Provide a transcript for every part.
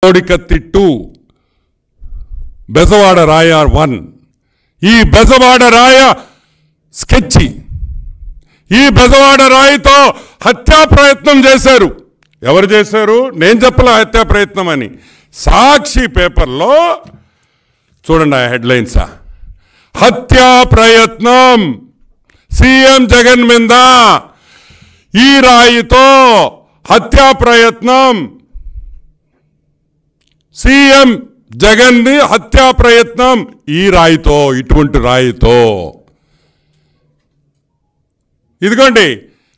కోడికత్తి 2 బెజవాడ రాయ 1 ఈ బెజవాడ రాయ స్కెచ్ ఈ బెజవాడ రాయితో హత్యా ప్రయత్నం చేశారు. ఎవరు చేశారు? నేను చెప్పలా హత్యా ప్రయత్నం అని. సాక్షి పేపర్లో చూడండి ఆ హెడ్లైన్స్. హత్యా ప్రయత్నం సీఎం జగన్ మీద ఈ రాయితో హత్యా ప్రయత్నం, సీఎం జగన్ ని హత్యా ప్రయత్నం ఈ రాయితో, ఇటువంటి రాయితో. ఇదిగోండి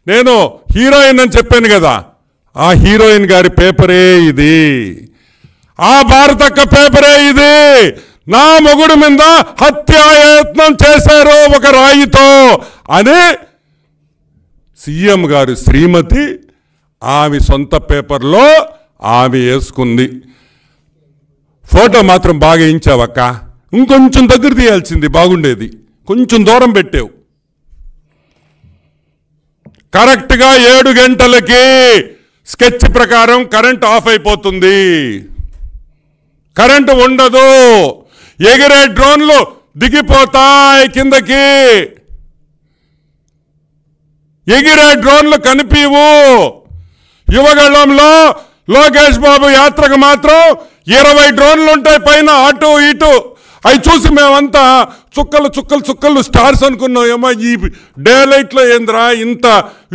నేను హీరోయిన్ అని చెప్పాను కదా, ఆ హీరోయిన్ గారి పేపరే ఇది, ఆ భారతక్క పేపరే ఇది. నా మొగుడు మీద హత్యాయత్నం చేశారు ఒక రాయితో అని సీఎం గారు శ్రీమతి ఆమె సొంత పేపర్లో ఆమె వేసుకుంది. ఫోటో మాత్రం బాగా వేయించావక్క, ఇంకొంచెం దగ్గర తీయాల్సింది బాగుండేది, కొంచెం దూరం పెట్టావు. కరెక్ట్గా 7 గంటలకి స్కెచ్ ప్రకారం కరెంట్ ఆఫ్ అయిపోతుంది, కరెంటు ఉండదు, ఎగిరే డ్రోన్లు దిగిపోతాయి కిందకి, ఎగిరే డ్రోన్లు కనిపివు. యువగళంలో లోకేష్ బాబు యాత్రకు మాత్రం 20 డ్రోన్లు ఉంటాయి పైన, అటు ఇటు. అవి చూసి మేమంతా చుక్కలు చుక్కలు చుక్కలు స్టార్స్ అనుకున్నాం. ఏమో ఈ డే లైట్లో ఏంద్రా, ఇంత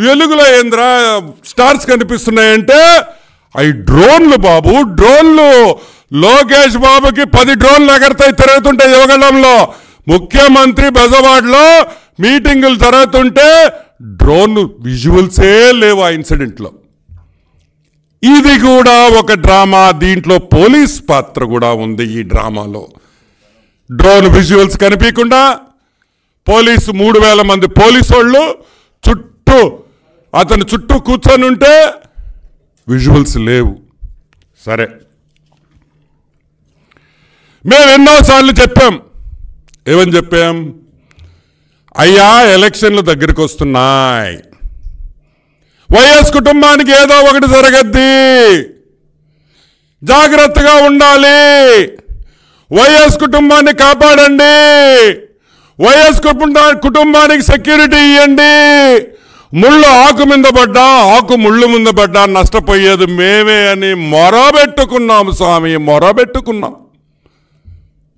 వెలుగులో ఏంద్రా స్టార్స్ కనిపిస్తున్నాయంటే అవి డ్రోన్లు బాబు, డ్రోన్లు. లోకేష్ బాబుకి 10 డ్రోన్లు ఎగరతాయి, తిరుగుతుంటాయి యువగళంలో. ముఖ్యమంత్రి బెజవాడలో మీటింగులు జరుగుతుంటే డ్రోన్ విజువల్సే లేవు ఆ ఇన్సిడెంట్లో. ఇది కూడా ఒక డ్రామా, దీంట్లో పోలీస్ పాత్ర కూడా ఉంది ఈ డ్రామాలో. డ్రోన్ విజువల్స్ కనిపించకుండా పోలీసు 3000 మంది పోలీసు వాళ్ళు చుట్టూ అతని చుట్టూ కూర్చొని ఉంటే విజువల్స్ లేవు. సరే, మేము ఎన్నోసార్లు చెప్పాం. ఏమని చెప్పాం? అయ్యా ఎలక్షన్లు దగ్గరికి వస్తున్నాయి, వైఎస్ కుటుంబానికి ఏదో ఒకటి జరగద్ది, జాగ్రత్తగా ఉండాలి, వైఎస్ కుటుంబాన్ని కాపాడండి, వైఎస్ కుటుంబానికి సెక్యూరిటీ ఇవ్వండి. ముళ్ళు ఆకు మీద పడ్డా, ఆకు ముళ్ళు మీద పడ్డా నష్టపోయేది మేమే అని మొరబెట్టుకున్నాం స్వామి, మొరబెట్టుకున్నాం.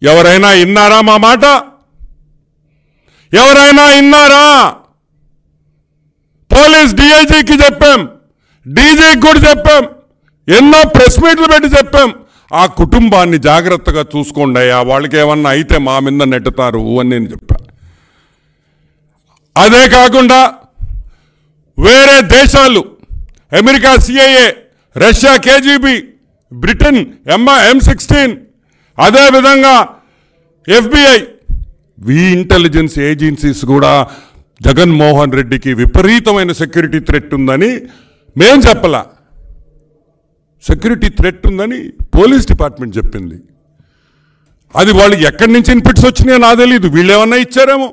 ఎవరైనా విన్నారా మా మాట? ఎవరైనా విన్నారా? పోలీస్ డిఐజీకి చెప్పాం, డీజీకి కూడా చెప్పాం, ఎన్నో ప్రెస్ మీట్లు పెట్టి చెప్పాం, ఆ కుటుంబాన్ని జాగ్రత్తగా చూసుకోండి అయ్యా, వాళ్ళకి ఏమన్నా అయితే మా మీద నెట్టుతారు అని నేను చెప్పా. అదే కాకుండా వేరే దేశాలు, America CIA, Russia KGB, Britain M16, అదేవిధంగా FBI, ఇంటెలిజెన్స్ ఏజెన్సీస్ కూడా జగన్మోహన్ రెడ్డికి విపరీతమైన సెక్యూరిటీ థ్రెట్ ఉందని మేం చెప్పలా, సెక్యూరిటీ థ్రెట్ ఉందని పోలీస్ డిపార్ట్మెంట్ చెప్పింది. అది వాళ్ళకి ఎక్కడి నుంచి ఇన్పుట్స్ వచ్చినాయో నాకు తెలీదు, వీళ్ళు ఏమన్నా ఇచ్చారేమో.